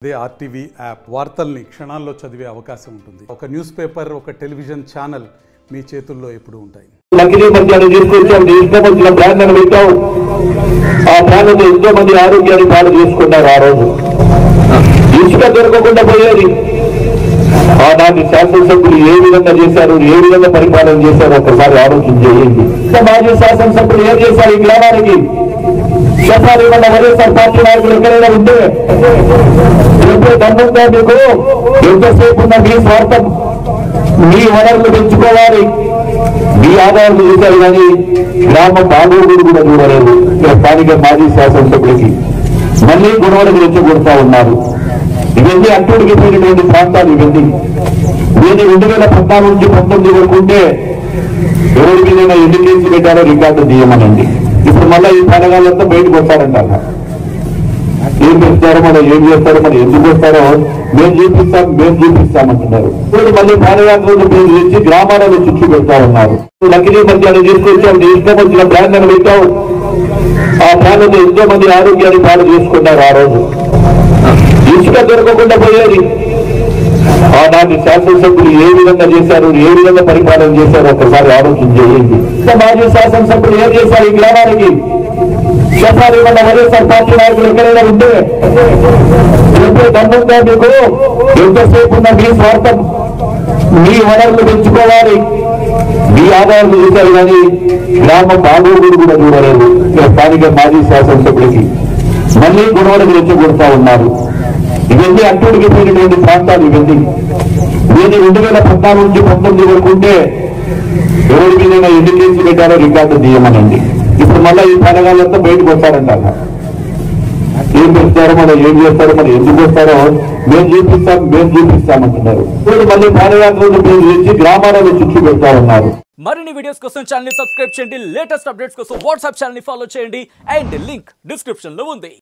అదే RTV app వార్తల్ని క్షణాల్లో చదివే అవకాశం ఉంటుంది. ఒక న్యూస్ పేపర్, ఒక టెలివిజన్ ఛానల్ మీ చేతుల్లో ఎప్పుడూ ఉంటాయి. లకిలీ మధ్యాన్ని తీసుకొచ్చాం, ఇష్టం వచ్చిన బ్రాండ్లను పెట్టాం. ఆ బ్రాండ్లతో ఎంతో మంది ఆరోగ్యాన్ని పాడు చేసుకున్నారు. ఆ రోజు ఇసుక దొరకకుండా పోయేది. ఆనాటి శాసనసభ్యులు ఏ విధంగా చేశారు, ఏ విధంగా పరిపాలన చేశారు ఒకసారి ఆలోచన చేయండి. మాజీ శాసనసభ్యులు ఏం చేశారు ఈ గ్రామానికి? చెప్పాలి, మన వైఎస్ఆర్ పార్టీ నాయకులు ఎక్కడైనా ఉంటే ఎంతో దమ్ముందా మీకు? ఎంతసేపు ఉన్న మీ స్వార్థం, మీ వనరులు పెంచుకోవాలి, మీ ఆదాయాలు చేశారు, కానీ గ్రామం బాగోగులు కూడా చూడలేదు. స్థానిక మాజీ శాసనసభ్యులకి మళ్ళీ గొడవలకు రెచ్చగొడతా ఉన్నారు. ఇవన్నీ అట్టుడికి పోయినటువంటి ప్రాంతాలు. ఇవన్నీ 2014 నుంచి 19 వరకు ఉంటే ఎవరి మీద ఎన్ని కేసులు పెట్టారో రికార్డు తీయమనండి. ఇప్పుడు మళ్ళీ ఈ పథకాలంతా బయటకు వస్తారంటారు. ఏం పెడతారో, మనం ఏం చేస్తారో, మనం ఎందుకు వస్తారో మేము చూపిస్తామంటున్నారు. ఇప్పుడు మళ్ళీ పాదయాత్రలు పేరు తెచ్చి గ్రామాలలో చుట్టూ పెడతా ఉన్నారు. లకిలీ మధ్యాన్ని తీసుకొచ్చాం, ఇష్టం వచ్చిన బ్రాండ్లను పెట్టాం. ఆ బ్రాండ్లతో ఎంతో మంది ఆరోగ్యాన్ని పాడు చేసుకున్నారు. ఆ రోజు ఇసుక దొరకకుండా పోయేది. ఆనాటి శాసనసభ్యులు ఏ విధంగా చేశారు, ఏ విధంగా పరిపాలన చేశారు ఒకసారి ఆలోచన చేయండి. మాజీ శాసనసభ్యులు ఏం చేశారు ఈ గ్రామానికి? చెప్పాలి, మన వైఎస్ఆర్ పార్టీ నాయకులు ఎక్కడైనా ఉంటే ఎంతో దమ్ముందా మీకు? ఎంతసేపు ఉన్న మీ స్వార్థం, మీ వనరులు పెంచుకోవాలి, మీ ఆదాయాలు చేశారు, కానీ గ్రామం బాగోగులు కూడా చూడలేదు. స్థానిక మాజీ శాసనసభ్యులకి మళ్ళీ గొడవలకు రెచ్చగొడతా ఉన్నారు. ఇవన్నీ అట్టుడికి పోయినటువంటి ప్రాంతాలు. ఇవన్నీ 2014 నుంచి 19 వరకు ఉంటే ఎవరి మీద ఎన్ని కేసులు పెట్టారో రికార్డు తీయమనండి. ఇప్పుడు మళ్ళీ ఈ పథకాలంతా బయటకు వస్తారంటారు. ఏం పెడతారో, మనం ఏం చేస్తారో, మనం ఎందుకు వస్తారో మేము చూపిస్తామంటున్నారు. ఇప్పుడు మళ్ళీ పాదయాత్రలు పేరు తెచ్చి గ్రామాలలో చుట్టూ పెడతా ఉన్నారు. మరిన్ని వీడియోస్ కోసం ఛానల్ ని సబ్స్క్రైబ్ చేయండి. లేటెస్ట్ అప్డేట్స్ కోసం వాట్సాప్ ఛానల్ ని ఫాలో చేయండి. అండ్ లింక్ డిస్క్రిప్షన్ లో ఉంది.